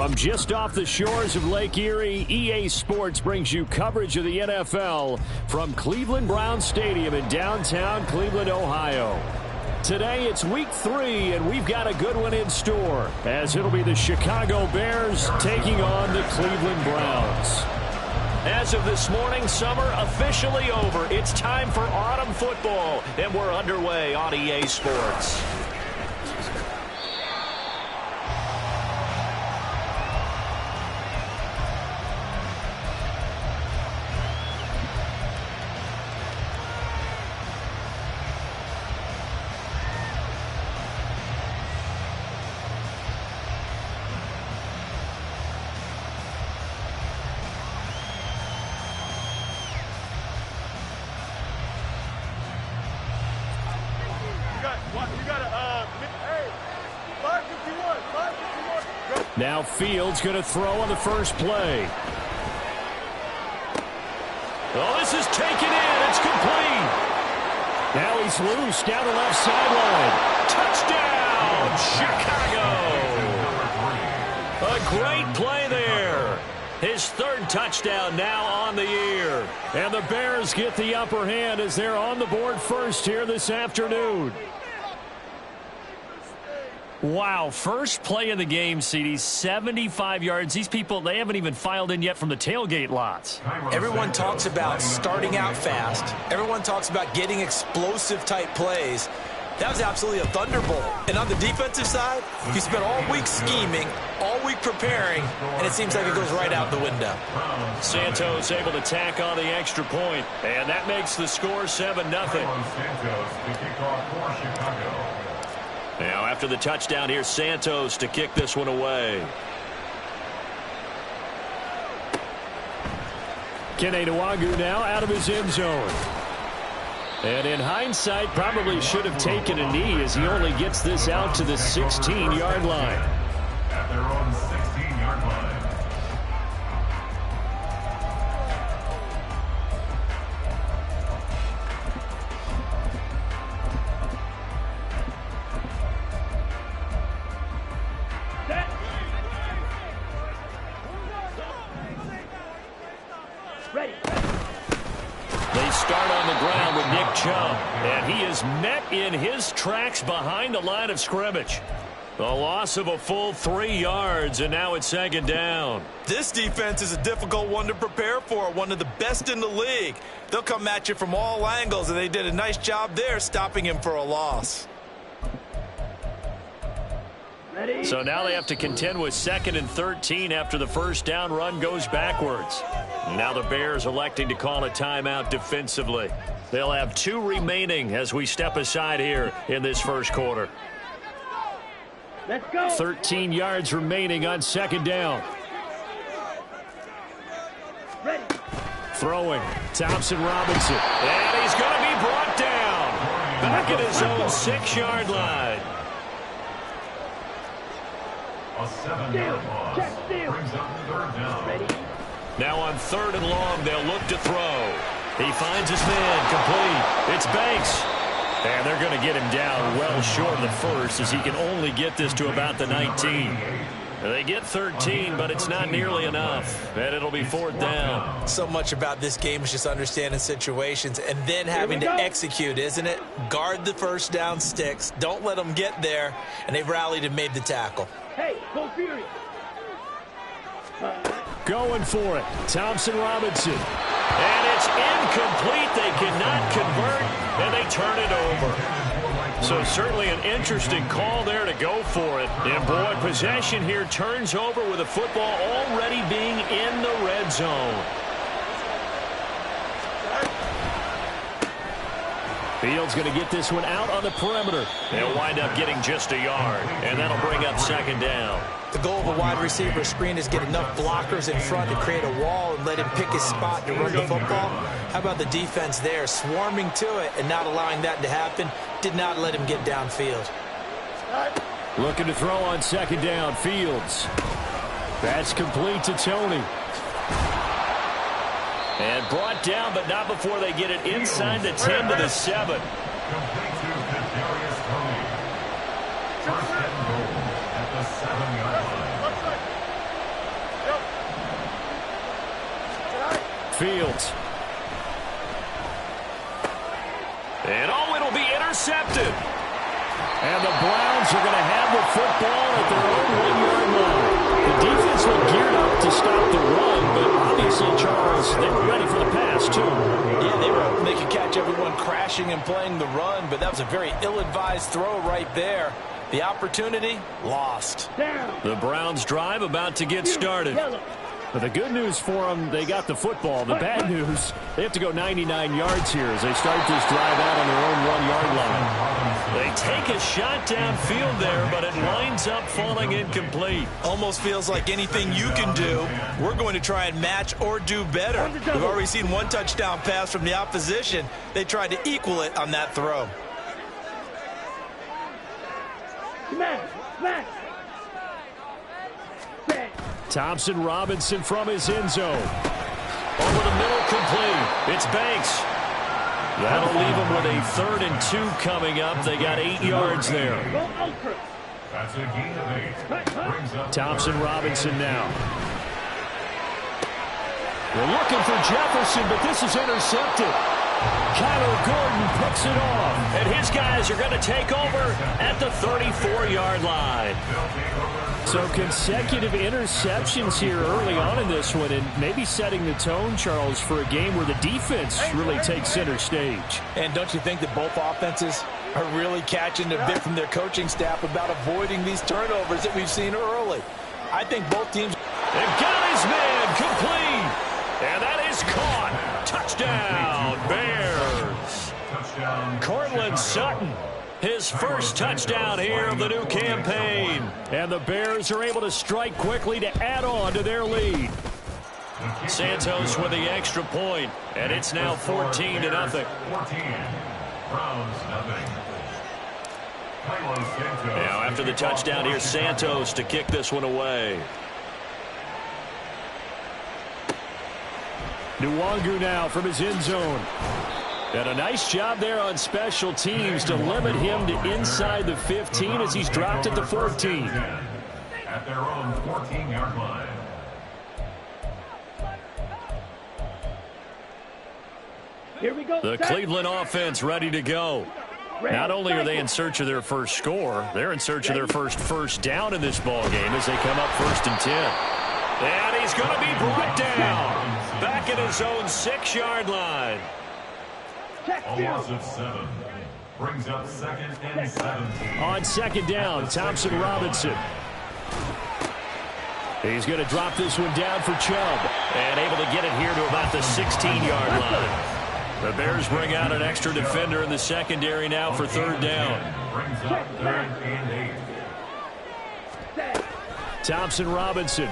From just off the shores of Lake Erie, EA Sports brings you coverage of the NFL from Cleveland Browns Stadium in downtown Cleveland, Ohio. Today it's week 3, and we've got a good one in store, as it'll be the Chicago Bears taking on the Cleveland Browns. As of this morning, summer officially over. It's time for autumn football, and we're underway on EA Sports. Now Fields going to throw on the first play. Oh, this is taken in. It's complete. Now he's loose down the left sideline. Touchdown, Chicago. A great play there. His third touchdown now on the year. And the Bears get the upper hand as they're on the board first here this afternoon. Wow, first play of the game, CD, 75 yards. These people, they haven't even filed in yet from the tailgate lots. Everyone talks about starting out fast. Everyone talks about getting explosive-type plays. That was absolutely a thunderbolt. And on the defensive side, you spent all week scheming, all week preparing, and it seems like it goes right out the window. Santos able to tack on the extra point, and that makes the score 7-0. Now, after the touchdown, here's Santos to kick this one away. Kene Nwangwu now out of his end zone. And in hindsight, probably should have taken a knee as he only gets this out to the 16-yard line. At their own 16-yard line. They start on the ground with Nick Chubb, and he is met in his tracks behind the line of scrimmage. A loss of a full 3 yards, and now it's second down. This defense is a difficult one to prepare for, one of the best in the league. They'll come at you from all angles, and they did a nice job there stopping him for a loss. So now they have to contend with 2nd and 13 after the first down run goes backwards. Now the Bears electing to call a timeout defensively. They'll have 2 remaining as we step aside here in this first quarter. Let's go. 13 yards remaining on second down. Ready. Throwing. Thompson Robinson. And he's going to be brought down. Back at his own 6-yard line. A 7-yard loss brings up 3rd down. Ready. Now on 3rd and long, they'll look to throw. He finds his man, complete. It's Banks. And they're going to get him down well short of the first as he can only get this to about the 19. They get 13, but it's not nearly enough. And it'll be 4th down. So much about this game is just understanding situations and then having to execute, isn't it? Guard the first down sticks. Don't let them get there. And they've rallied and made the tackle. Hey, go Fury. Going for it. Thompson Robinson. And it's incomplete. They cannot convert, and they turn it over. So certainly an interesting call there to go for it. And boy, possession here turns over with the football already being in the red zone. Fields going to get this one out on the perimeter. They'll wind up getting just a yard, and that'll bring up second down. The goal of a wide receiver screen is get enough blockers in front to create a wall and let him pick his spot to run the football. How about the defense there, swarming to it and not allowing that to happen? Did not let him get downfield. Looking to throw on second down, Fields. That's complete to Tony. And brought down, but not before they get it inside the 10 to the 7. Complete to Kadarius Toney. First and goal at the 7-yard line. Fields. And it'll be intercepted. And the Browns are going to have the football at their own 1-yard line. The defense looked geared up to stop the run, but obviously, Charles, they were ready for the pass, too. Yeah, they were hoping they could catch everyone crashing and playing the run, but that was a very ill-advised throw right there. The opportunity, lost. The Browns drive about to get started. But the good news for them, they got the football. The bad news, they have to go 99 yards here as they start this drive out on their own 1-yard line. They take a shot downfield there, but it winds up falling incomplete. Almost feels like anything you can do, we're going to try and match or do better. We've already seen one touchdown pass from the opposition. They tried to equal it on that throw. Smash! Thompson Robinson from his end zone. Over the middle, complete. It's Banks. That'll leave them with a 3rd and 2 coming up. They got 8 yards there. That's a gain of 8. Thompson Robinson now. We're looking for Jefferson, but this is intercepted. Kyler Gordon picks it off. And his guys are going to take over at the 34-yard line. So consecutive interceptions here early on in this one, and maybe setting the tone, Charles, for a game where the defense really takes center stage. And don't you think that both offenses are really catching a bit from their coaching staff about avoiding these turnovers that we've seen early? I think both teams... They've got his man complete. And that is caught. Touchdown, Bears. Cortland Sutton. His first touchdown here of the new campaign. And the Bears are able to strike quickly to add on to their lead. Santos with the extra point, and it's now 14-0. 14. Browns nothing. Now after the touchdown, here's Santos to kick this one away. Nwangu now from his end zone. And a nice job there on special teams to limit him to inside the 15 as he's dropped at the 14. At their own 14-yard line. Here we go. The Cleveland offense ready to go. Not only are they in search of their first score, they're in search of their first down in this ball game as they come up 1st and 10. And he's going to be brought down back at his own 6-yard line. A loss of 7. Brings up 2nd and 17. On 2nd down, Thompson Robinson. He's going to drop this one down for Chubb. And able to get it here to about the 16-yard line. The Bears bring out an extra defender in the secondary now for 3rd down. Brings up 3rd and 8. Thompson Robinson.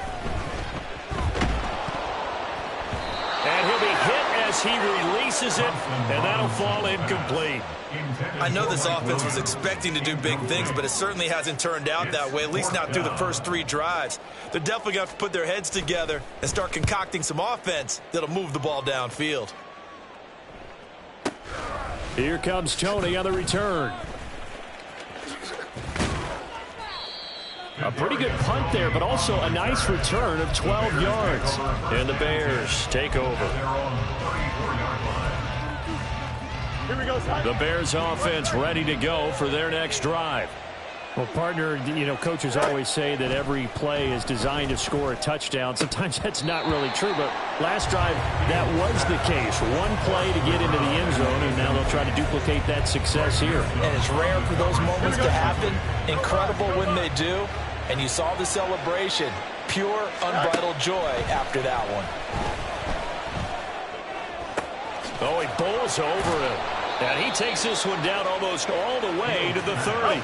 And he'll be hit as he releases it, and that'll fall incomplete. I know this offense was expecting to do big things, but it certainly hasn't turned out that way, at least not through the first 3 drives. They're definitely going to have to put their heads together and start concocting some offense that'll move the ball downfield. Here comes Tony on the return. A pretty good punt there, but also a nice return of 12 yards. And the Bears take over. The Bears offense ready to go for their next drive. Well, partner, you know, coaches always say that every play is designed to score a touchdown. Sometimes that's not really true, but last drive, that was the case. One play to get into the end zone, and now they'll try to duplicate that success here. And it's rare for those moments to happen. Incredible when they do. And you saw the celebration. Pure, unbridled joy after that one. Oh, he bowls over him. And he takes this one down almost all the way to the 30.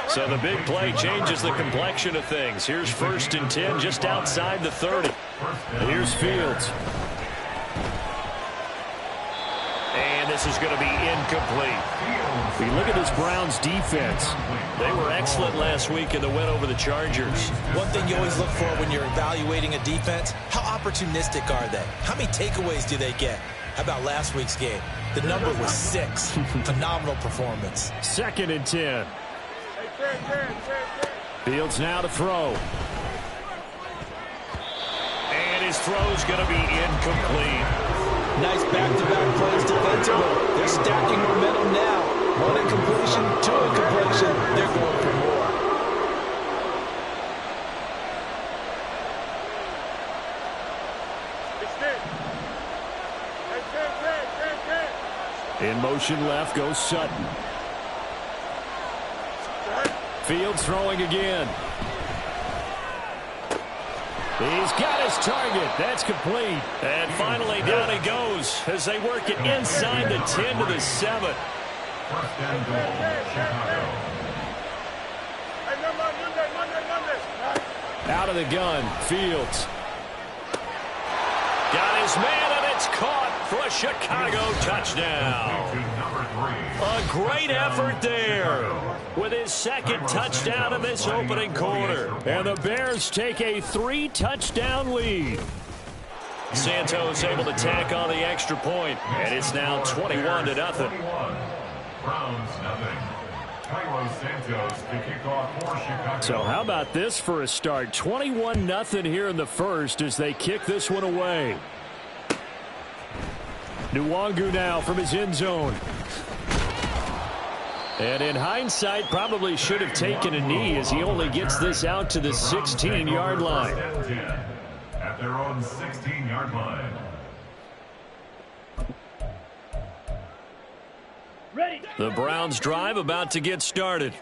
So the big play changes the complexion of things. Here's 1st and 10 just outside the 30. And here's Fields. And this is going to be incomplete. We look at this Browns defense. They were excellent last week in the win over the Chargers. One thing you always look for when you're evaluating a defense, how opportunistic are they? How many takeaways do they get? How about last week's game? The number was 6. Phenomenal performance. 2nd and 10. Fields now to throw. And his throw's going to be incomplete. Nice back-to-back plays defensively. They're stacking momentum now. One incompletion, two incompletion. They're going for more. In motion left goes Sutton. Fields throwing again. He's got his target. That's complete. And finally down he goes as they work it inside the 10 to the 7. First and goal, Chicago. Out of the gun, Fields. Got his man, and it's caught for a Chicago touchdown. A great effort there with his second touchdown in this opening quarter. And the Bears take a 3-touchdown lead. Santos able to tack on the extra point, and it's now 21-0. Browns nothing. Cairo Santos to kick off for Chicago. So how about this for a start? 21-0 here in the first as they kick this one away. Nwangu now from his end zone. And in hindsight, probably should have taken a knee as he only gets this out to the 16-yard line. At their own 16-yard line. The Browns drive about to get started.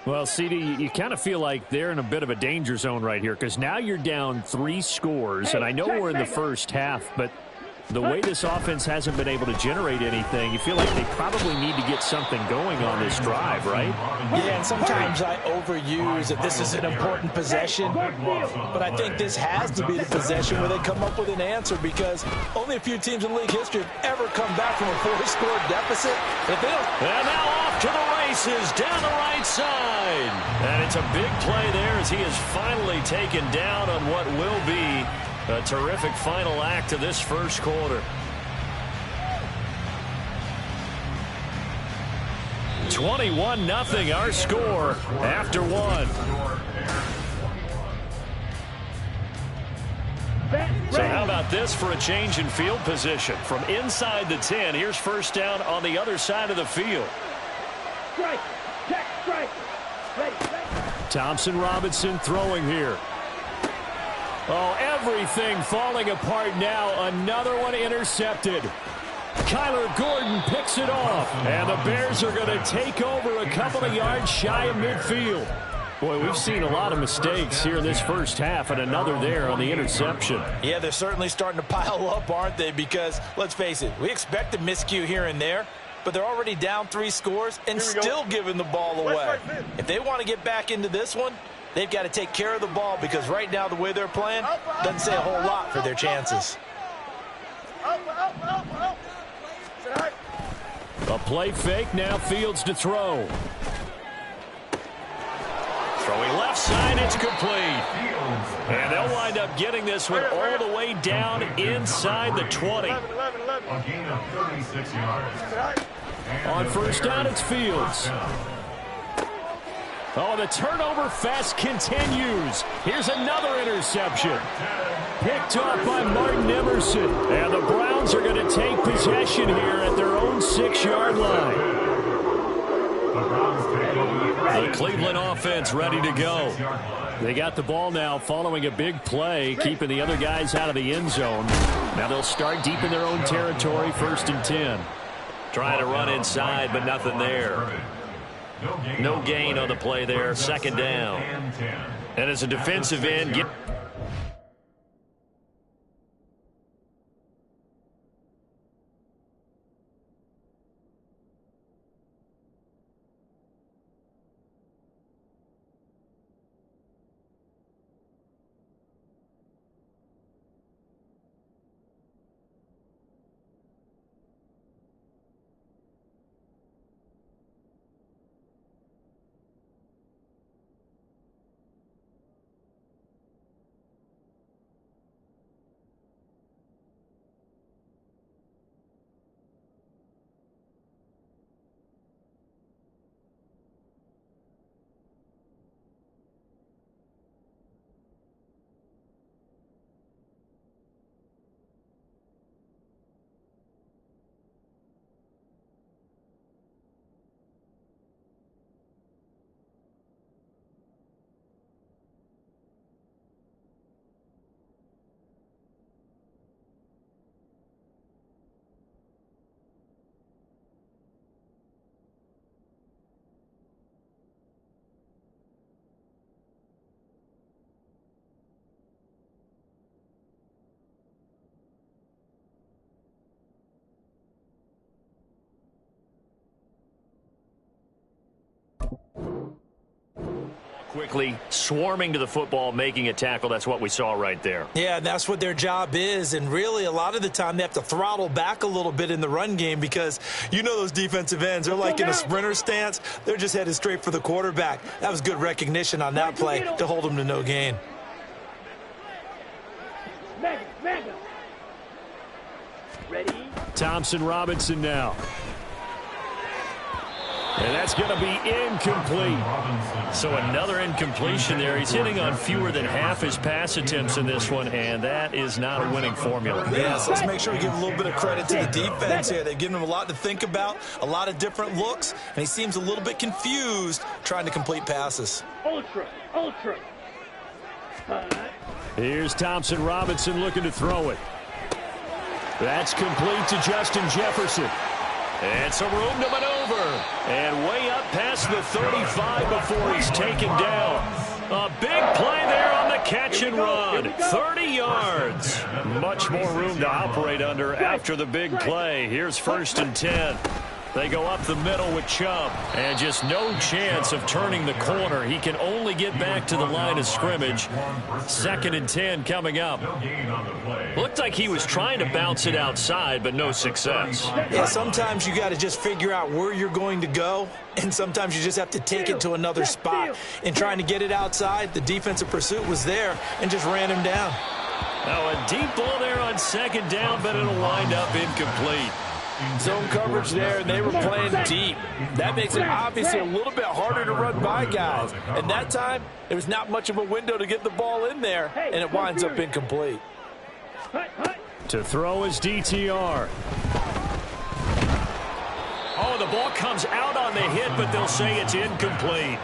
Well, CD, you kind of feel like they're in a bit of a danger zone right here because now you're down 3 scores, and I know we're in the first half, but the way this offense hasn't been able to generate anything, you feel like they probably need to get something going on this drive, right? Yeah, and sometimes I overuse that this is an important possession, but I think this has to be the possession where they come up with an answer because only a few teams in league history have ever come back from a 4-score deficit. If they don't... And now off to the races down the right side. And it's a big play there as he is finally taken down on what will be a terrific final act of this first quarter. 21-0 our score after one. So how about this for a change in field position? From inside the 10, here's first down on the other side of the field. Strike. Check. Strike. Ready. Thompson Robinson throwing here. Oh, everything falling apart now. Another one intercepted. Kyler Gordon picks it off. And the Bears are going to take over a couple of yards shy of midfield. Boy, we've seen a lot of mistakes here in this first half, and another there on the interception. Yeah, they're certainly starting to pile up, aren't they? Because, let's face it, we expect a miscue here and there, but they're already down 3 scores and still giving the ball away. If they want to get back into this one, they've got to take care of the ball because right now the way they're playing doesn't say a whole lot for their chances. A play fake, now Fields to throw. Throwing left side, it's complete. And they'll wind up getting this one all the way down inside the 20. A gain of 36 yards. On first down, it's Fields. Oh, the turnover fest continues. Here's another interception. Picked off by Martin Emerson. And the Browns are going to take possession here at their own 6-yard line. The Cleveland offense ready to go. They got the ball now following a big play, keeping the other guys out of the end zone. Now they'll start deep in their own territory, 1st and 10. Trying to run inside, but nothing there. No gain on the play there, 2nd down. And as a defensive end, Quickly swarming to the football, making a tackle. That's what we saw right there. Yeah, that's what their job is. And really, a lot of the time, they have to throttle back a little bit in the run game because you know those defensive ends. They're like in a sprinter stance. They're just headed straight for the quarterback. That was good recognition on that play to hold them to no gain. Ready? Thompson Robinson now. And that's going to be incomplete. So another incompletion there. He's hitting on fewer than half his pass attempts in this one, and that is not a winning formula. Yeah, so let's make sure we give a little bit of credit to the defense here. They've given him a lot to think about, a lot of different looks, and he seems a little bit confused trying to complete passes. Ultra. Here's Thompson Robinson looking to throw it. That's complete to Justin Jefferson. And some room to maneuver. And way up past the 35 before he's taken down. A big play there on the catch and run. 30 yards. Much more room to operate under after the big play. Here's 1st and 10. They go up the middle with Chubb. And just no chance of turning the corner. He can only get back to the line of scrimmage. 2nd and 10 coming up. Looked like he was trying to bounce it outside, but no success. Yeah, sometimes you got to just figure out where you're going to go, and sometimes you just have to take it to another spot. In trying to get it outside, the defensive pursuit was there and just ran him down. Now a deep ball there on 2nd down, but it'll wind up incomplete. Zone coverage there, and they were playing deep. That makes it obviously a little bit harder to run by guys. And that time, there was not much of a window to get the ball in there, and it winds up incomplete. To throw is DTR. Oh, the ball comes out on the hit, but they'll say it's incomplete.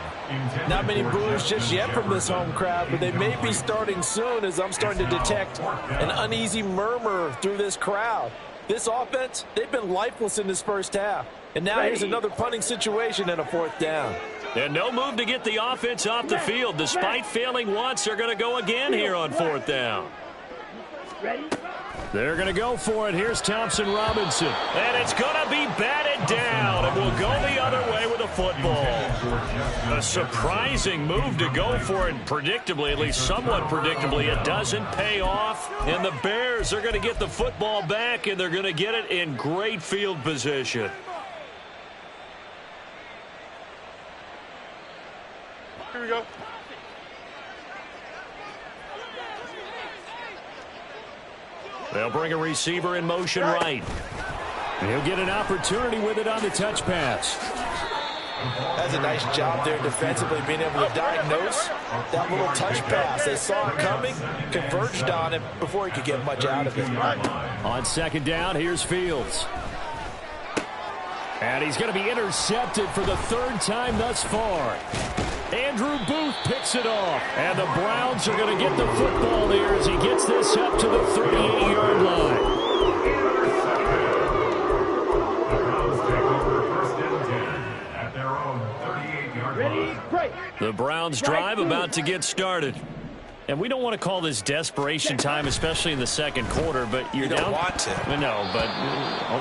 Not many boos just yet from this home crowd, but they may be starting soon as I'm starting to detect an uneasy murmur through this crowd. This offense, they've been lifeless in this first half. And now here's another punting situation and a 4th down. And no move to get the offense off the field. Despite failing once, they're going to go again here on 4th down. Ready? They're going to go for it. Here's Thompson Robinson. And it's going to be batted down. And we'll go the other way with a football. A surprising move to go for it. Predictably, at least somewhat predictably, it doesn't pay off. And the Bears are going to get the football back, and they're going to get it in great field position. Here we go. They'll bring a receiver in motion right. He'll get an opportunity with it on the touch pass. That's a nice job there defensively, being able to diagnose that little touch pass. They saw it coming, converged on it before he could get much out of it. On 2nd down, here's Fields. And he's going to be intercepted for the 3rd time thus far. Andrew Booth picks it off. And the Browns are going to get the football here as he gets this up to the 38-yard line. Ready? Break. The Browns drive about to get started. And we don't want to call this desperation time, especially in the 2nd quarter, but you're down. You don't want to. No, but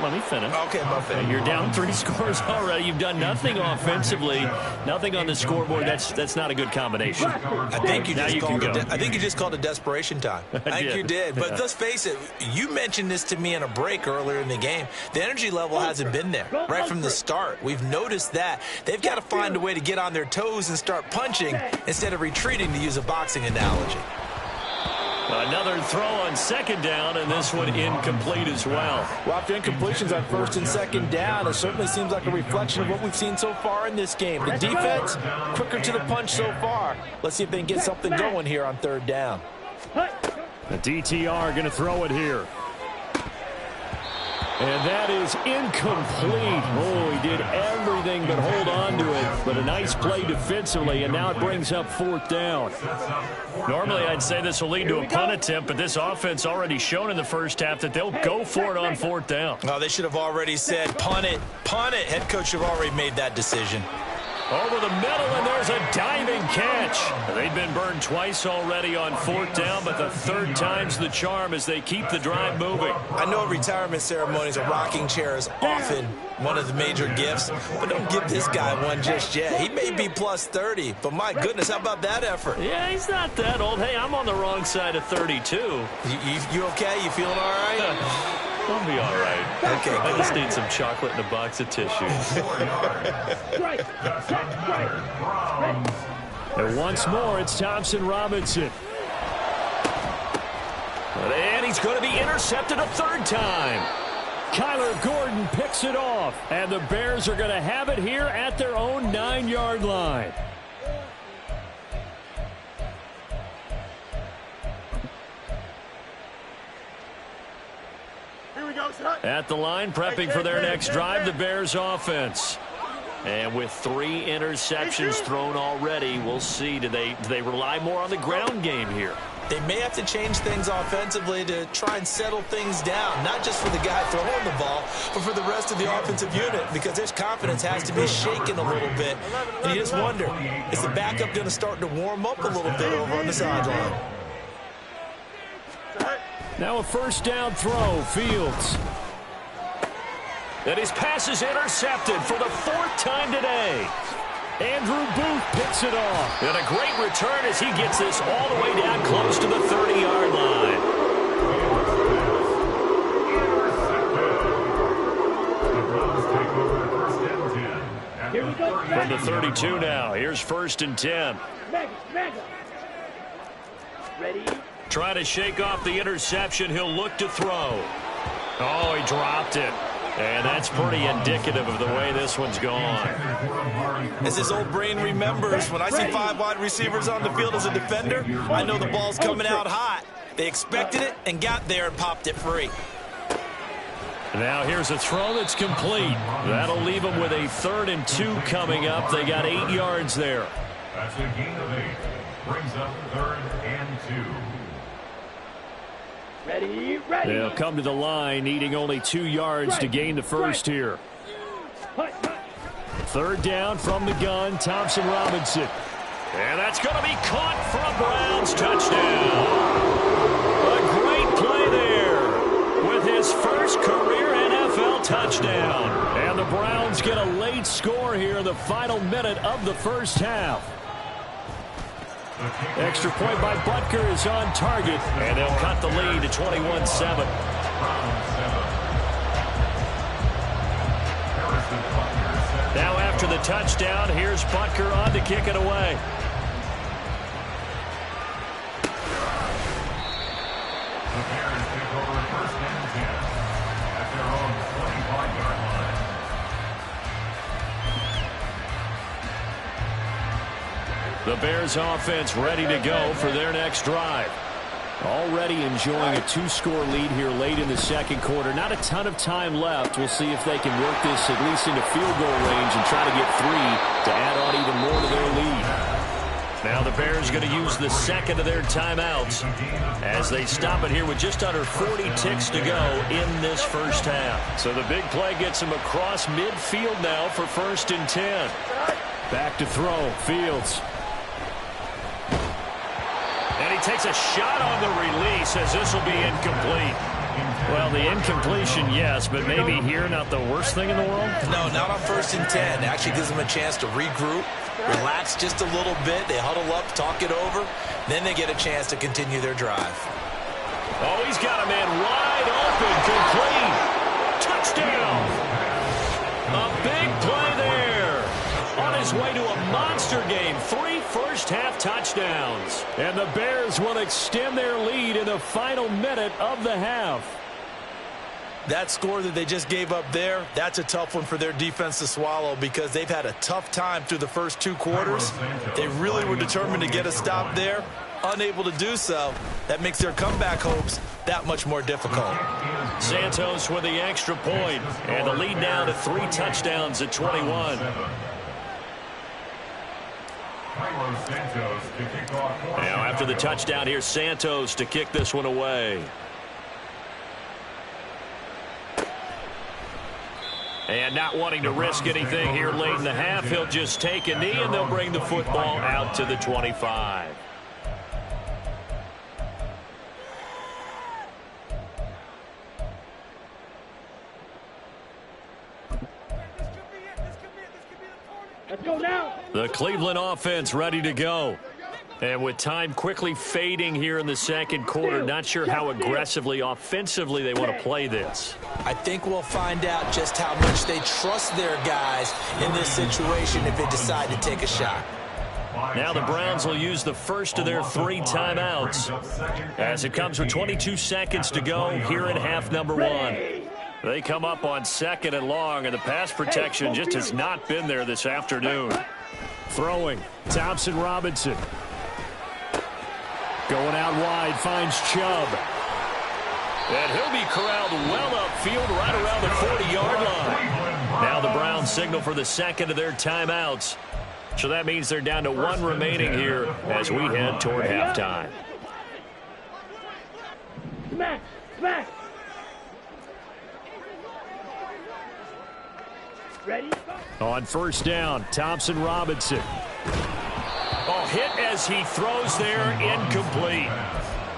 let me finish. Okay, I'm finished. You're down 3 scores already. You've done nothing offensively, nothing on the scoreboard. That's not a good combination. I think you just called it desperation time. I think you did. But let's face it, you mentioned this to me in a break earlier in the game. The energy level hasn't been there right from the start. We've noticed that. They've got to find a way to get on their toes and start punching instead of retreating, to use a boxing analogy. Another throw on 2nd down, and this one incomplete as well. Well, after incompletions on 1st and 2nd down, it certainly seems like a reflection of what we've seen so far in this game. The defense, quicker to the punch so far. Let's see if they can get something going here on 3rd down. The DTR going to throw it here. And that is incomplete. Oh, he did everything but hold on to it. But a nice play defensively, and now it brings up 4th down. Normally, I'd say this will lead to a punt attempt, but this offense already shown in the first half that they'll go for it on 4th down. Oh, they should have already said, punt it, punt it. Head coach should have already made that decision. Over the middle, and there's a diving catch. They've been burned twice already on 4th down, but the 3rd time's the charm as they keep the drive moving. I know retirement ceremonies, a rocking chair is often one of the major gifts, but don't give this guy one just yet. He may be plus 30, but my goodness, how about that effort? Yeah, he's not that old. Hey, I'm on the wrong side of 32. You okay? You feeling all right? I'll be all right. Okay, I good. just need some chocolate and a box of tissues. Strike. Strike. And once more, it's Thompson Robinson. And he's going to be intercepted a 3rd time. Kyler Gordon picks it off. And the Bears are going to have it here at their own 9-yard line. At the line, prepping for their next drive, the Bears offense. And with 3 interceptions thrown already, we'll see. Do they rely more on the ground game here? They may have to change things offensively to try and settle things down, not just for the guy throwing the ball, but for the rest of the offensive unit, because their confidence has to be shaken a little bit. And you just wonder, is the backup going to start to warm up a little bit over on the sideline? Now a 1st down throw, Fields. And his pass is intercepted for the 4th time today. Andrew Booth picks it off. And a great return as he gets this all the way down close to the 30-yard line. Here we go. From the 32 now, here's 1st and 10. Mega. Ready. Trying to shake off the interception. He'll look to throw. Oh, he dropped it. And that's pretty indicative of the way this one's gone. As his old brain remembers, when I see 5 wide receivers on the field as a defender, I know the ball's coming out hot. They expected it and got there and popped it free. Now here's a throw that's complete. That'll leave them with a 3rd and 2 coming up. They got 8 yards there. That's a gain of 8. Brings up 3rd and 2. Ready. They'll come to the line, needing only 2 yards to gain the 1st here. 3rd down from the gun, Thompson Robinson. And that's going to be caught for a Browns touchdown. A great play there with his 1st career NFL touchdown. And the Browns get a late score here in the final minute of the 1st half. Extra point by Butker is on target, and they'll cut the lead to 21-7. Now after the touchdown, here's Butker on to kick it away. The Bears take over 1st and 10 at their own 25-yard line. The Bears offense ready to go for their next drive. Already enjoying a 2-score lead here late in the 2nd quarter. Not a ton of time left. We'll see if they can work this at least into field goal range and try to get 3 to add on even more to their lead. Now the Bears going to use the 2nd of their timeouts as they stop it here with just under 40 ticks to go in this 1st half. So the big play gets them across midfield now for 1st and 10. Back to throw, Fields. And he takes a shot on the release as this will be incomplete. Well, the incompletion, yes, but maybe here not the worst thing in the world? No, not on 1st and 10. It actually gives them a chance to regroup, relax just a little bit. They huddle up, talk it over. Then they get a chance to continue their drive. Oh, he's got a man wide open, complete. Touchdown. A big play there. On his way to a monster game. 3 first-half touchdowns. And the Bears will extend their lead in the final minute of the half. That score that they just gave up there, that's a tough one for their defense to swallow because they've had a tough time through the first 2 quarters. They really were determined to get a stop there. Unable to do so. That makes their comeback hopes that much more difficult. Santos with the extra point. And the lead now to 3 touchdowns at 21. Now after the touchdown, here's Santos to kick this one away. And not wanting to risk anything here late in the half, he'll just take a knee, and they'll bring the football out to the 25. Let's go now. The Cleveland offense ready to go. And with time quickly fading here in the second quarter, not sure how aggressively, offensively they want to play this. I think we'll find out just how much they trust their guys in this situation if they decide to take a shot. Now the Browns will use the first of their 3 timeouts as it comes with 22 seconds to go here in half number 1. They come up on 2nd and long, and the pass protection just has not been there this afternoon. Throwing, Thompson Robinson. Going out wide, finds Chubb. And he'll be corralled well upfield right around the 40-yard line. Now the Browns signal for the second of their timeouts. So that means they're down to 1 remaining here as we head toward halftime. Smack, smack. Ready? On first down, Thompson Robinson. Oh, hit as he throws there, incomplete.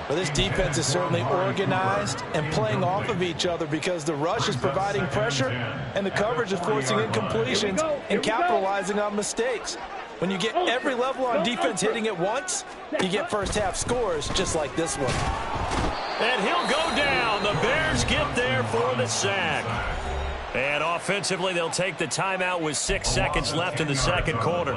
Well, this defense is certainly organized and playing off of each other because the rush is providing pressure and the coverage is forcing incompletions and capitalizing on mistakes. When you get every level on defense hitting at once, you get first half scores just like this one. And he'll go down. The Bears get there for the sack. And offensively, they'll take the timeout with 6 seconds left in the second quarter.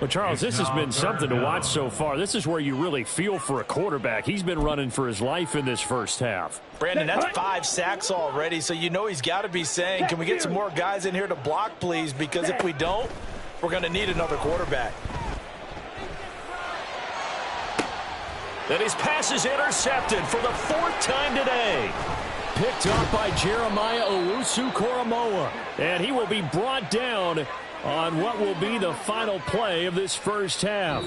Well, Charles, this has been something to watch so far. This is where you really feel for a quarterback. He's been running for his life in this first half. Brandon, that's 5 sacks already, so you know he's got to be saying, can we get some more guys in here to block, please? Because if we don't, we're going to need another quarterback. And his pass is intercepted for the 4th time today. Picked off by Jeremiah Owusu-Koramoah. And he will be brought down on what will be the final play of this first half.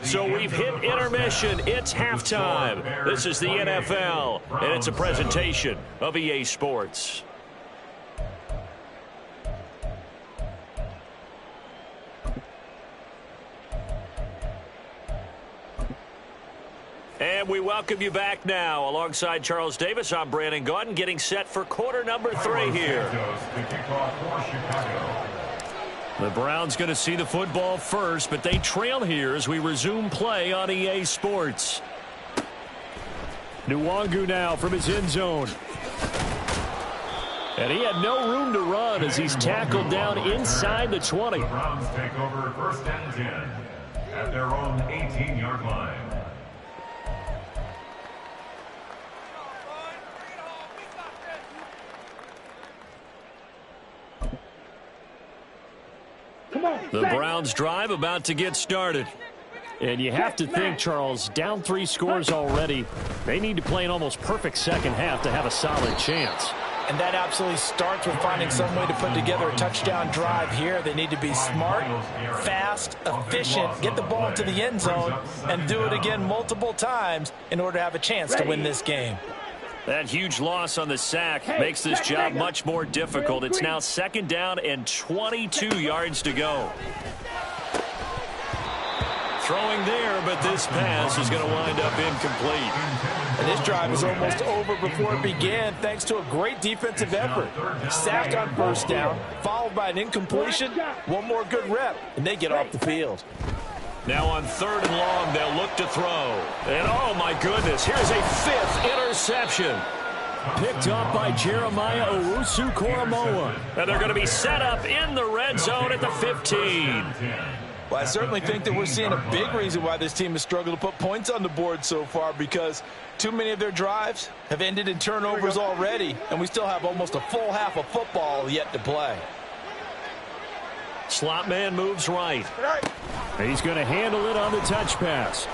So we've hit intermission. It's halftime. This is the NFL, and it's a presentation of EA Sports. And we welcome you back now. Alongside Charles Davis, I'm Brandon Gaudin, getting set for quarter number 3 here. The Browns going to see the football first, but they trail here as we resume play on EA Sports. Nwangu now from his end zone. And he had no room to run as he's tackled down inside the 20. The Browns take over 1st and 10 at their own 18-yard line. The Browns drive about to get started. And you have to think, Charles, down 3 scores already. They need to play an almost perfect second half to have a solid chance. And that absolutely starts with finding some way to put together a touchdown drive here. They need to be smart, fast, efficient, get the ball into the end zone, and do it again multiple times in order to have a chance to win this game. That huge loss on the sack makes this job much more difficult. It's now 2nd down and 22 yards to go. Throwing there, but this pass is going to wind up incomplete. And this drive is almost over before it began thanks to a great defensive effort. Sacked on first down, followed by an incompletion, one more good rep, and they get off the field. Now on 3rd and long, they'll look to throw. And oh my goodness, here's a 5th interception. Picked up by Jeremiah Owusu-Koramoah. And they're going to be set up in the red zone at the 15. Well, I certainly think that we're seeing a big reason why this team has struggled to put points on the board so far, because too many of their drives have ended in turnovers already, and we still have almost a full half of football yet to play. Slot man moves right. He's going to handle it on the touch pass.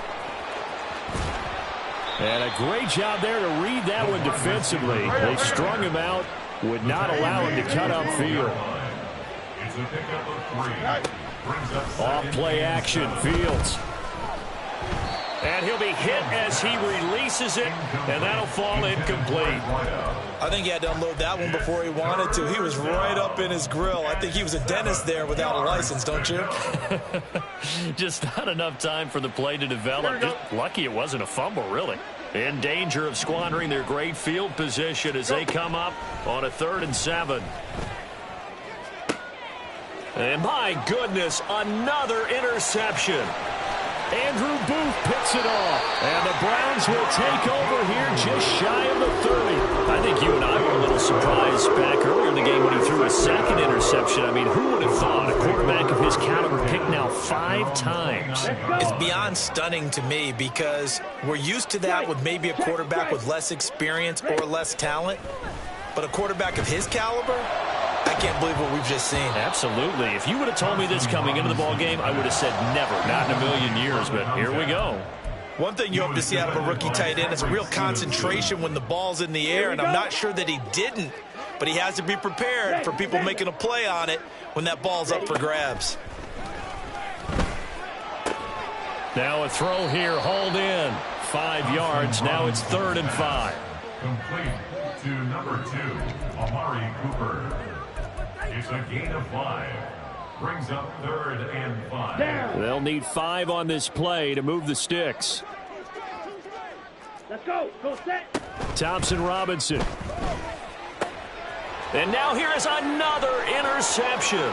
And a great job there to read that one defensively. They strung him out, would not allow him to cut upfield. It's a pickup of 3. Off play action, Fields. And he'll be hit as he releases it, and that'll fall incomplete. I think he had to unload that one before he wanted to. He was right up in his grill. I think he was a dentist there without a license, don't you? Just not enough time for the play to develop. Just lucky it wasn't a fumble, really. In danger of squandering their great field position as they come up on a 3rd and 7. And my goodness, another interception. Andrew Booth picks it off. And the Browns will take over here just shy of the 30. I think you and I were a little surprised back earlier in the game when he threw a 2nd interception. I mean, who would have thought a quarterback of his caliber picked now 5 times? It's beyond stunning to me because we're used to that with maybe a quarterback with less experience or less talent. But a quarterback of his caliber, I can't believe what we've just seen. Absolutely. If you would have told me this coming into the ball game, I would have said never, not in a million years, but here we go. One thing you hope to see out of a rookie tight end is a real concentration when the ball's in the air, and I'm not sure that he didn't, but he has to be prepared for people making a play on it when that ball's up for grabs. Now a throw here, hauled in. 5 yards, now it's 3rd and 5. Complete to number 2, Amari Cooper. It's a gain of 5. Brings up 3rd and 5. They'll need 5 on this play to move the sticks. Let's go. Go set. Thompson Robinson. And now here is another interception.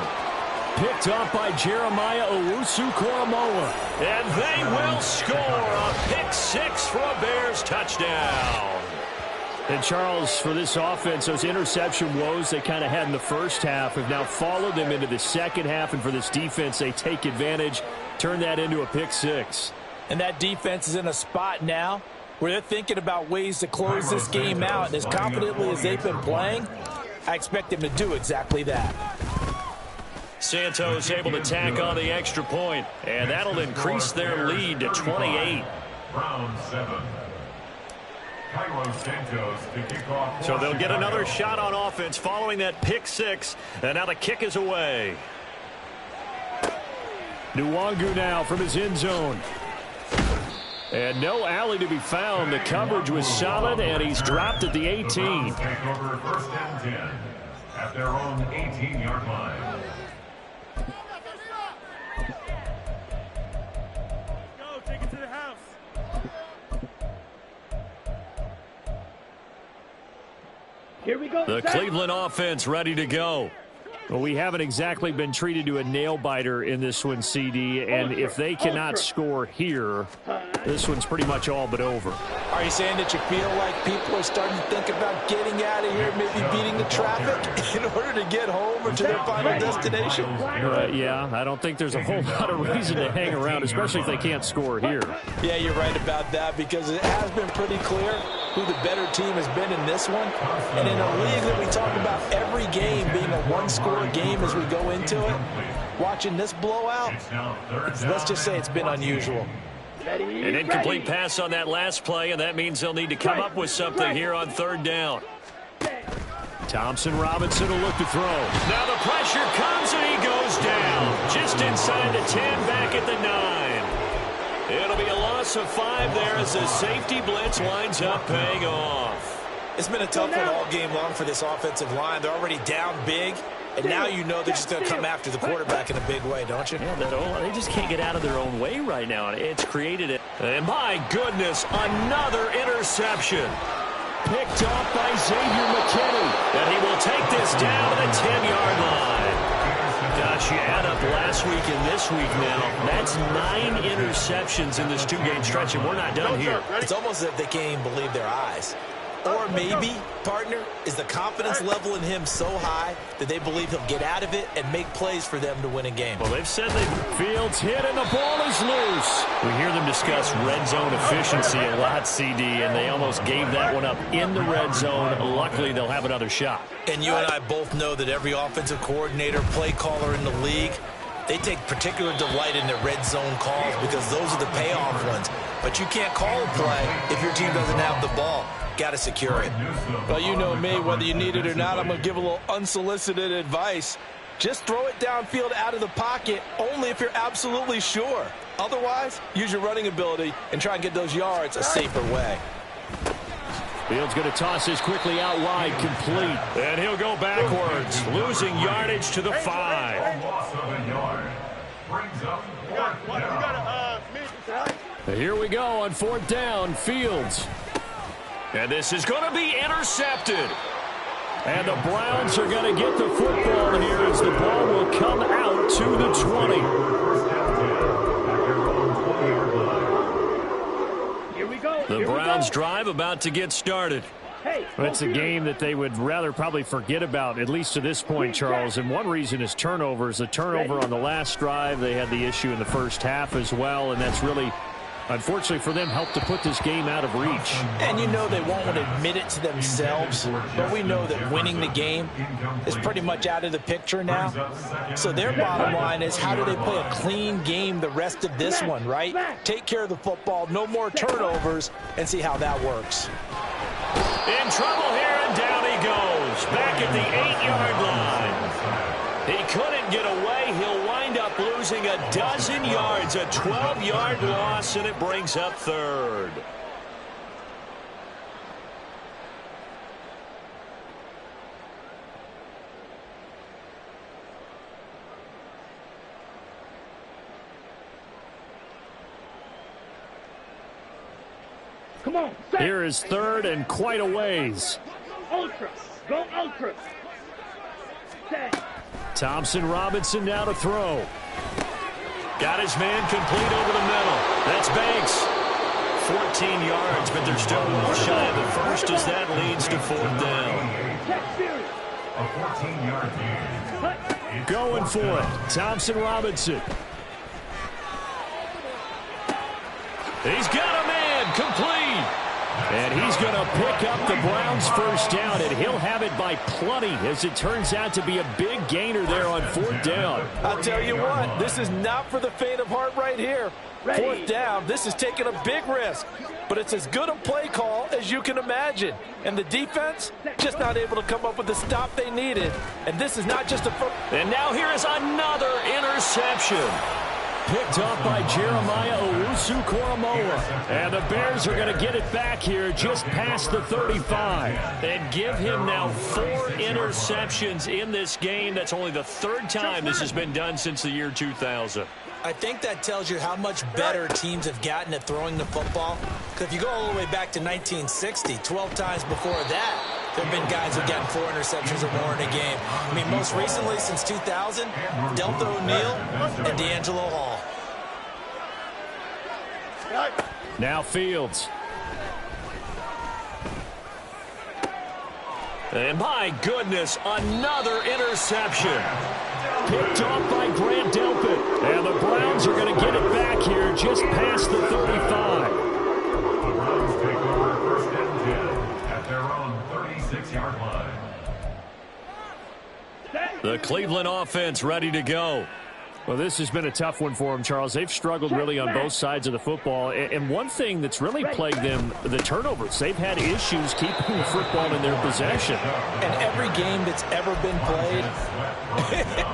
Picked up by Jeremiah Owusu-Koramoah. And they will score a pick 6 for a Bears touchdown. And Charles, for this offense, those interception woes they kind of had in the first half have now followed them into the second half. And for this defense, they take advantage, turn that into a pick 6. And that defense is in a spot now where they're thinking about ways to close this game out. And as confidently as they've been playing, I expect them to do exactly that. Santos able to tack on the extra point, and that'll increase their lead to 28. Round 7. Cairo Santos to kick off. So they'll get another shot on offense following that pick 6, and now the kick is away. Nwangu now from his end zone. And no alley to be found. The coverage was solid, and he's dropped at the 18. Take over 1st and 10 at their own 18-yard line. Go. Take it to the house. Here we go. The Cleveland offense ready to go. Well, we haven't exactly been treated to a nail-biter in this one, CD, and if they cannot score here, this one's pretty much all but over. Are you saying that you feel like people are starting to think about getting out of here, maybe beating the traffic in order to get home or to their final destination? Yeah, I don't think there's a whole lot of reason to hang around, especially if they can't score here. Yeah, you're right about that because it has been pretty clear who the better team has been in this one. And in a league that we talk about every game being a one-score game as we go into it, watching this blowout, let's just say it's been unusual. An incomplete pass on that last play, and that means they'll need to come up with something here on 3rd down. Thompson Robinson will look to throw. Now the pressure comes, and he goes down. Just inside the 10, back at the 9. It'll be a loss of 5 there as the safety blitz winds up paying off. It's been a tough one all game long for this offensive line. They're already down big, and now you know they're just going to come after the quarterback in a big way, don't you? Yeah, they just can't get out of their own way right now. It's created it. And my goodness, another interception. Picked off by Xavier McKinney. And he will take this down to the 10-yard line. Gosh, you add up last week and this week now. That's 9 interceptions in this 2-game stretch, and we're not done here. It's almost as if they can't even believe their eyes. Or maybe, partner, is the confidence level in him so high that they believe he'll get out of it and make plays for them to win a game. Well, they've said that Fields hit and the ball is loose. We hear them discuss red zone efficiency a lot, CD, and they almost gave that one up in the red zone. Luckily, they'll have another shot. And you and I both know that every offensive coordinator, play caller in the league, they take particular delight in their red zone calls because those are the payoff ones. But you can't call a play if your team doesn't have the ball. Got to secure it. Well, you know me, whether you need it or not, I'm going to give a little unsolicited advice. Just throw it downfield out of the pocket only if you're absolutely sure. Otherwise, use your running ability and try and get those yards a safer way. Fields going to toss this quickly out wide, complete. And he'll go backwards, losing yardage to the 5. Loss of a yard. Brings up fourth down. Here we go on 4th down, Fields. And this is going to be intercepted. And the Browns are going to get the football here as the ball will come out to the 20. Here we go. The Browns drive about to get started. Hey, That's a game that they would rather probably forget about, at least to this point, Charles. And one reason is turnovers. The turnover on the last drive, they had the issue in the first half as well, and that's really, unfortunately for them, helped to put this game out of reach. And you know they won't admit it to themselves, but we know that winning the game is pretty much out of the picture now. So their bottom line is, how do they play a clean game the rest of this one, right? Take care of the football, no more turnovers, and see how that works. In trouble here, and down he goes. Back at the 8-yard line. He couldn't get away. He'll wind up losing a dozen yards, a 12-yard loss, and it brings up 3rd. Come on. Set. Here is 3rd and quite a ways. Ultra. Go ultra. Set. Thompson Robinson now to throw. Got his man complete over the middle. That's Banks. 14 yards, but they're still well shy of the first as that leads to 4th down. Check series. A 14-yard gain. Going for it. Thompson Robinson. He's got a man complete. And he's going to pick up the Browns' first down, and he'll have it by plenty as it turns out to be a big gainer there on 4th down. I'll tell you what, this is not for the faint of heart right here. 4th down, this is taking a big risk, but it's as good a play call as you can imagine. And the defense, just not able to come up with the stop they needed. And this is not just a... And now here is another interception. Picked off by Jeremiah Owusu-Koramoah. And the Bears are going to get it back here just past the 35. And give him now 4 interceptions in this game. That's only the 3rd time this has been done since the year 2000. I think that tells you how much better teams have gotten at throwing the football. Because if you go all the way back to 1960, 12 times before that, there have been guys who've gotten 4 interceptions or more in a game. I mean, most recently, since 2000, Delta O'Neal and D'Angelo Hall. Now Fields. And my goodness, another interception. Picked off by Grant Delpit. And the Browns are going to get it back here just past the 35. The Browns take over 1st and 10 at their own 36-yard line. The Cleveland offense ready to go. Well, this has been a tough one for them, Charles. They've struggled really on both sides of the football. And one thing that's really plagued them, the turnovers. They've had issues keeping the football in their possession. And every game that's ever been played,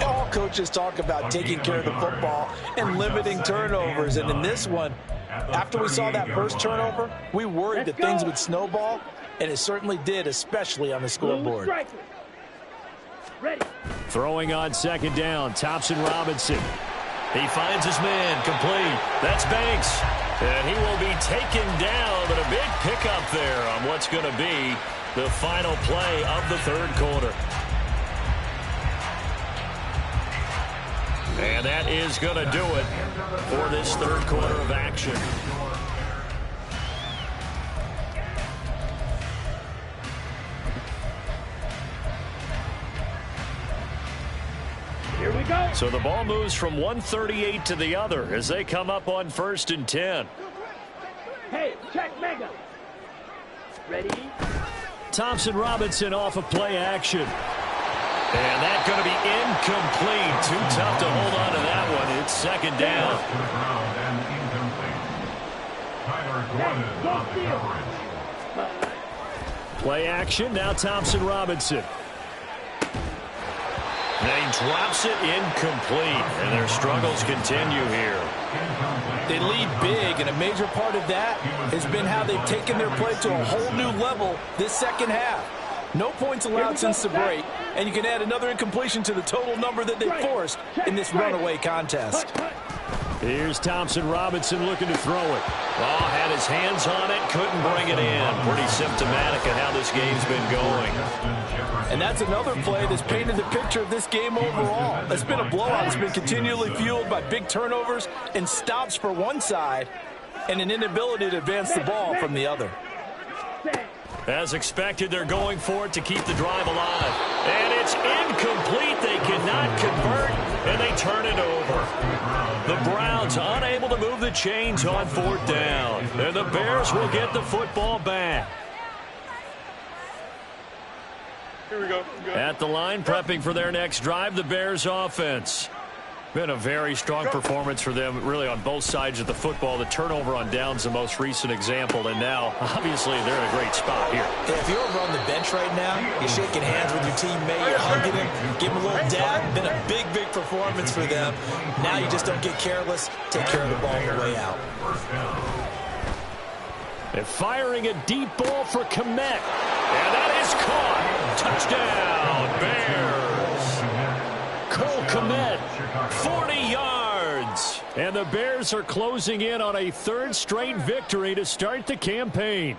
all coaches talk about taking care of the football and limiting turnovers. And in this one, after we saw that first turnover, we worried that things would snowball, and it certainly did, especially on the scoreboard. Ready. Throwing on 2nd down, Thompson Robinson. He finds his man complete. That's Banks. And he will be taken down, but a big pickup there on what's going to be the final play of the 3rd quarter. And that is going to do it for this 3rd quarter of action. Here we go. So the ball moves from 138 to the other as they come up on 1st and 10. Hey, check mega. Ready? Thompson Robinson off of play action. And that's going to be incomplete. Too tough to hold on to that one. It's 2nd down. To the ground and incomplete. Tyler Gordon on the coverage. Play action. Now Thompson Robinson. And he drops it incomplete, and their struggles continue here. They lead big, and a major part of that has been how they've taken their play to a whole new level this second half. No points allowed since the break, and you can add another incompletion to the total number that they forced in this runaway contest. Here's Thompson Robinson looking to throw it. Oh, had his hands on it, couldn't bring it in. Pretty symptomatic of how this game's been going. And that's another play that's painted the picture of this game overall. It's been a blowout. It's been continually fueled by big turnovers and stops for one side and an inability to advance the ball from the other. As expected, they're going for it to keep the drive alive. And it's incomplete. They cannot convert, and they turn it over. The Browns unable to move the chains on fourth down. And the Bears will get the football back. Here we go. At the line, prepping for their next drive, the Bears offense. Been a very strong performance for them, really, on both sides of the football. The turnover on downs, the most recent example, and now, obviously, they're in a great spot here. Yeah, if you're over on the bench right now, you're shaking hands with your teammate, you're hugging him, give him a little dab. Been a big, big performance for them. Now you just don't get careless. Take care of the ball on the way out. They're firing a deep ball for Kmet. And that is caught. Touchdown, Bears. Cole Kmet, 40 yards. And the Bears are closing in on a third straight victory to start the campaign.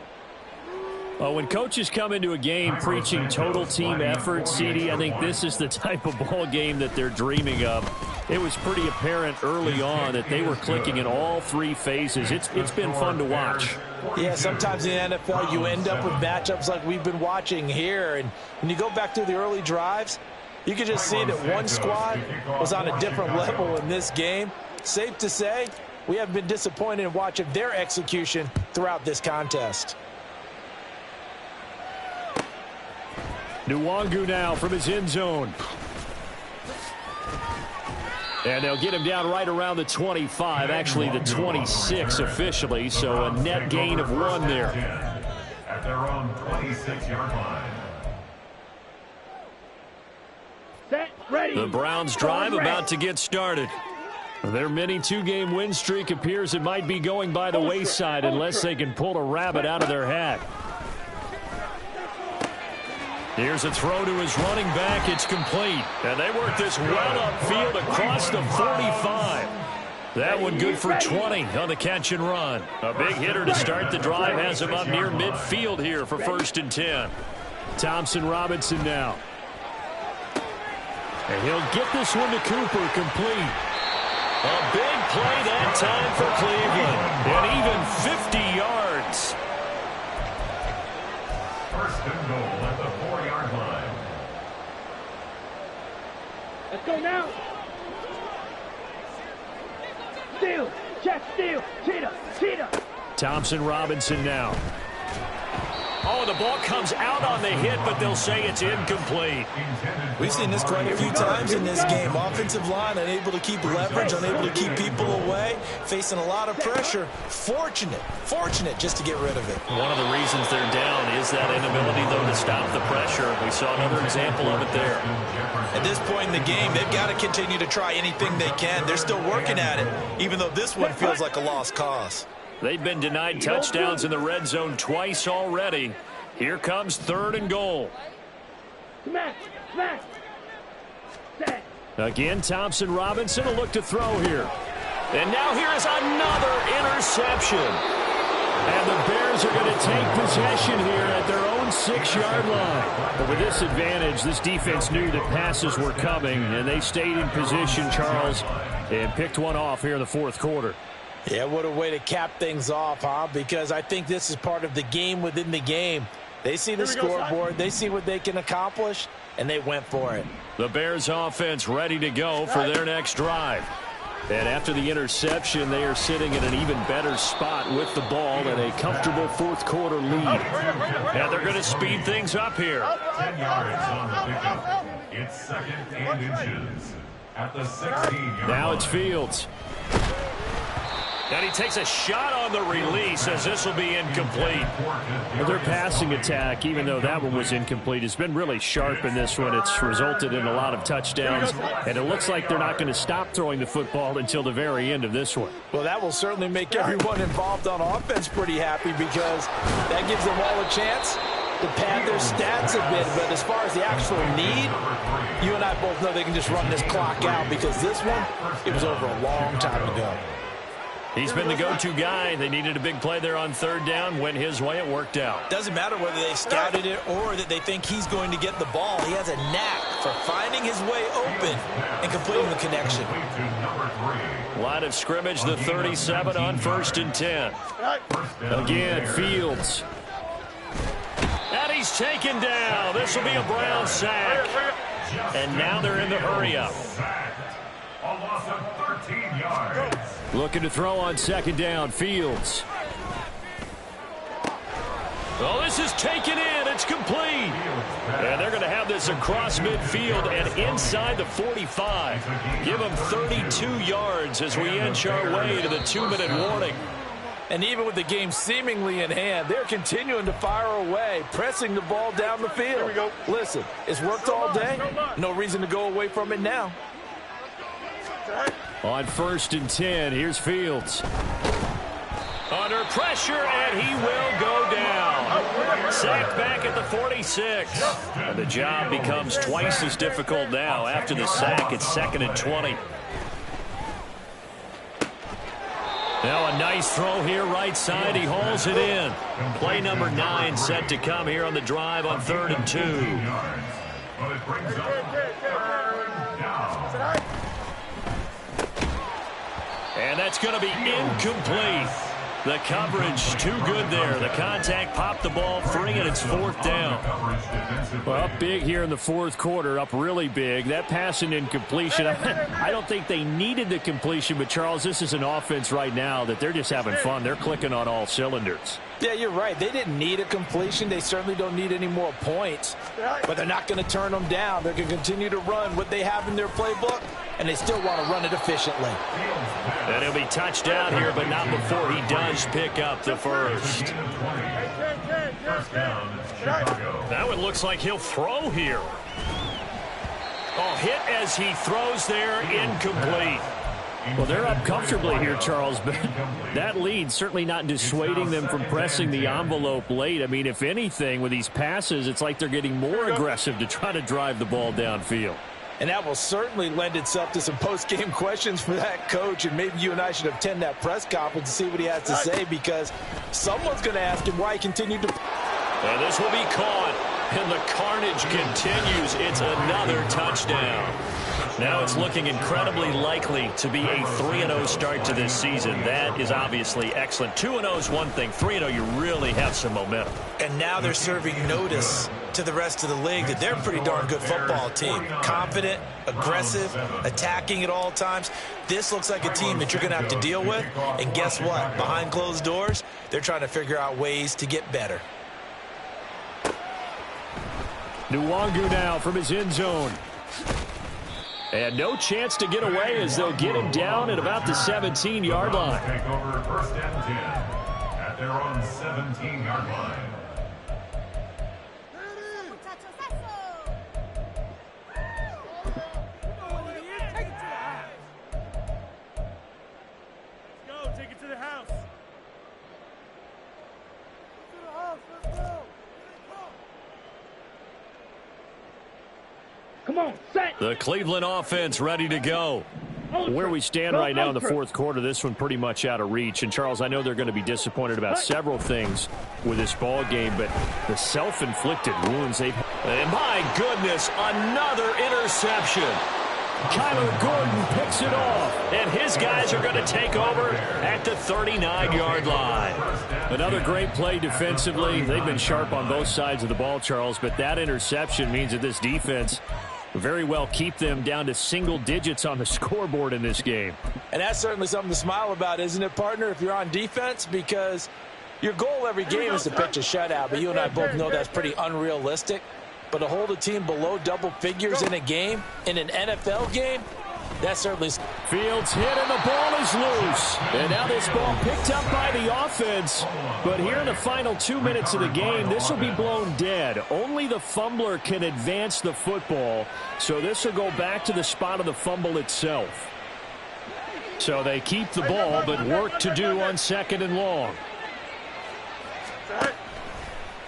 When coaches come into a game preaching total team effort, CD, I think this is the type of ball game that they're dreaming of. It was pretty apparent early on that they were clicking in all three phases. It's been fun to watch. Yeah, sometimes in the NFL you end up with matchups like we've been watching here. And when you go back to the early drives, you can just see that one squad was on a different level in this game. Safe to say, we have been disappointed in watching their execution throughout this contest. Nwangu now from his end zone. And they'll get him down right around the 25, actually the 26 officially, so a net gain of 1 there. At their own 26-yard line. Set, ready. The Browns drive about to get started. Their mini two-game win streak appears it might be going by the wayside unless they can pull a rabbit out of their hat. Here's a throw to his running back. It's complete. And they work this well upfield across the 45. That one good for 20 on the catch and run. A big hitter to start the drive has him up near midfield here for 1st and 10. Thompson Robinson now. And he'll get this one to Cooper, complete. A big play that time for Cleveland. And even 50 yards. 1st and goal at the 4-yard line. Let's go now. Steal, check, steal, cheetah. Thompson Robinson now. Oh, the ball comes out on the hit, but they'll say it's incomplete. We've seen this quite a few times in this game. Offensive line unable to keep leverage, unable to keep people away, facing a lot of pressure. Fortunate just to get rid of it. One of the reasons they're down is that inability, though, to stop the pressure. We saw another example of it there. At this point in the game, they've got to continue to try anything they can. They're still working at it, even though this one feels like a lost cause. They've been denied touchdowns in the red zone twice already. Here comes 3rd and goal. Smack. Set. Again, Thompson Robinson will look to throw here. And now here is another interception. And the Bears are going to take possession here at their own 6-yard line. But with this advantage, this defense knew that passes were coming, and they stayed in position, Charles, and picked one off here in the 4th quarter. Yeah, what a way to cap things off, huh? Because I think this is part of the game within the game. They see the scoreboard, they see what they can accomplish, and they went for it. The Bears offense ready to go for their next drive. And after the interception, they are sitting in an even better spot with the ball and a comfortable 4th quarter lead. And they're going to speed things up here. 10 yards on the pickup. It's 2nd and inches at the 16-yard line. Now it's Fields. And he takes a shot on the release as this will be incomplete. Well, their passing attack, even though that one was incomplete, has been really sharp in this one. It's resulted in a lot of touchdowns, and it looks like they're not going to stop throwing the football until the very end of this one. Well, that will certainly make everyone involved on offense pretty happy because that gives them all a chance to pad their stats a bit. But as far as the actual need, you and I both know they can just run this clock out because this one, it was over a long time ago. He's been the go-to guy. They needed a big play there on third down. Went his way. It worked out. Doesn't matter whether they scouted it or that they think he's going to get the ball. He has a knack for finding his way open and completing the connection. Line of scrimmage, the 37 on 1st and 10. Again, Fields. And he's taken down. This will be a Brown sack. And now they're in the hurry-up. A loss of 13 yards. Looking to throw on 2nd down, Fields. Oh, this is taken in. It's complete. And they're going to have this across midfield and inside the 45. Give them 32 yards as we inch our way to the 2-minute warning. And even with the game seemingly in hand, they're continuing to fire away, pressing the ball down the field. Here we go. Listen, it's worked all day. No reason to go away from it now. On 1st and 10, here's Fields. Under pressure, and he will go down. Sacked back at the 46. And the job becomes twice as difficult now. After the sack, it's 2nd and 20. Now a nice throw here right side. He hauls it in. Play number 9 set to come here on the drive on 3rd and 2. But it brings up 3rd down. And that's going to be incomplete. The coverage too good there. The contact popped the ball free, and it's 4th down. Well, up big here in the 4th quarter, up really big. That pass and incompletion, I don't think they needed the completion, but Charles, this is an offense right now that they're just having fun. They're clicking on all cylinders. Yeah, you're right. They didn't need a completion. They certainly don't need any more points. But they're not going to turn them down. They're going to continue to run what they have in their playbook, and they still want to run it efficiently. And he'll be touched down here, but not before he does pick up the first. Now it looks like he'll throw here. Oh, hit as he throws there, incomplete. Well, they're up comfortably here, Charles, but that lead certainly not dissuading them from pressing the envelope late. I mean, if anything, with these passes, it's like they're getting more aggressive to try to drive the ball downfield. And that will certainly lend itself to some post-game questions for that coach, and maybe you and I should attend that press conference and see what he has to say, because someone's going to ask him why he continued to... And this will be caught, and the carnage continues. It's another touchdown. Now it's looking incredibly likely to be a 3-0 start to this season. That is obviously excellent. 2-0 is one thing. 3-0, you really have some momentum. And now they're serving notice to the rest of the league that they're a pretty darn good football team. Confident, aggressive, attacking at all times. This looks like a team that you're going to have to deal with. And guess what? Behind closed doors, they're trying to figure out ways to get better. Nwangu now from his end zone. And no chance to get away as they'll get him down at about the 17-yard line. Take over 1st and 10 at their own 17-yard line. Take it to the house. Come on, set. The Cleveland offense ready to go. Where we stand right now in the 4th quarter, this one pretty much out of reach. And, Charles, I know they're going to be disappointed about several things with this ball game, but the self-inflicted wounds they've... And my goodness, another interception. Kyler Gordon picks it off, and his guys are going to take over at the 39-yard line. Another great play defensively. They've been sharp on both sides of the ball, Charles, but that interception means that this defense very well keep them down to single digits on the scoreboard in this game. And that's certainly something to smile about, isn't it, partner, if you're on defense? Because your goal every game is to pitch a shutout, but you and I both know that's pretty unrealistic. But to hold a team below double figures in a game, in an NFL game, That certainly. Fields hit and the ball is loose. And now this ball picked up by the offense. But here in the final 2 minutes of the game, this will be blown dead. Only the fumbler can advance the football. So this will go back to the spot of the fumble itself. So they keep the ball, but work to do on 2nd and long.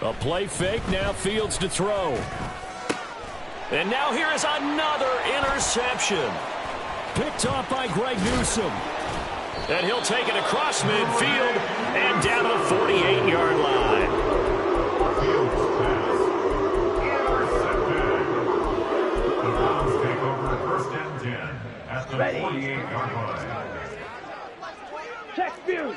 A play fake, now Fields to throw. And now here is another interception. Picked off by Greg Newsome. And he'll take it across midfield and down to the 48-yard line. Fields pass. Intercepted. The Browns take over 1st and 10 at the 48-yard line. Check views.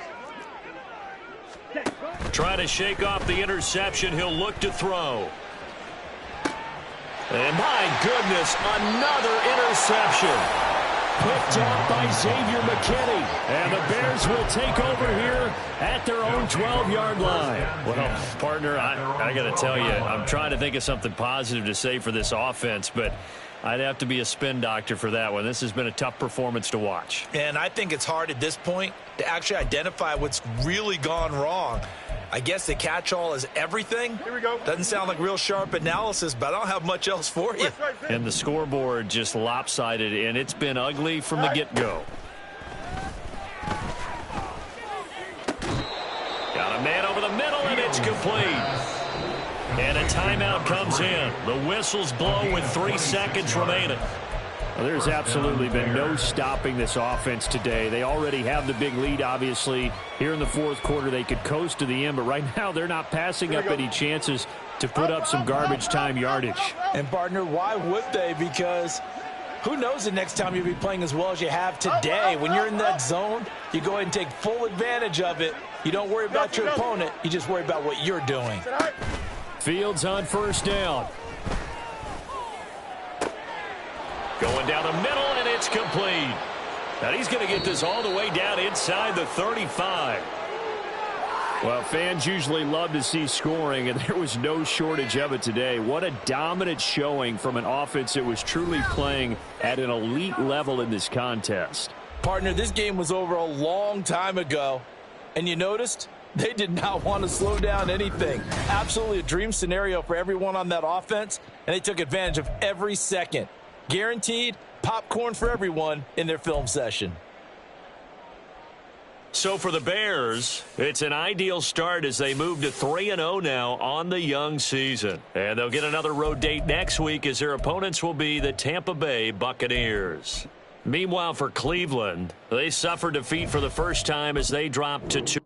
Trying to shake off the interception. He'll look to throw. And my goodness, another interception. Picked off by Xavier McKinney. And the Bears will take over here at their own 12-yard line. Well, partner, I got to tell you, I'm trying to think of something positive to say for this offense, but I'd have to be a spin doctor for that one. This has been a tough performance to watch. And I think it's hard at this point to actually identify what's really gone wrong. I guess the catch-all is everything. Here we go. Doesn't sound like real sharp analysis, but I don't have much else for you. And the scoreboard just lopsided, and it's been ugly from the get-go. Got a man over the middle, and it's complete. And a timeout comes in. The whistles blow with 3 seconds remaining. Well, there's absolutely been no stopping this offense today. They already have the big lead, obviously. Here in the 4th quarter, they could coast to the end, but right now they're not passing up any chances to put up some garbage time yardage. And, partner, why would they? Because who knows the next time you'll be playing as well as you have today. When you're in that zone, you go ahead and take full advantage of it. You don't worry about your opponent. You just worry about what you're doing. Fields on 1st down. Going down the middle, and it's complete. Now he's going to get this all the way down inside the 35. Well, fans usually love to see scoring, and there was no shortage of it today. What a dominant showing from an offense that was truly playing at an elite level in this contest. Partner, this game was over a long time ago, and you noticed they did not want to slow down anything. Absolutely a dream scenario for everyone on that offense, and they took advantage of every second. Guaranteed popcorn for everyone in their film session. So for the Bears, it's an ideal start as they move to 3-0 now on the young season. And they'll get another road date next week as their opponents will be the Tampa Bay Buccaneers. Meanwhile, for Cleveland, they suffered defeat for the first time as they dropped to 2.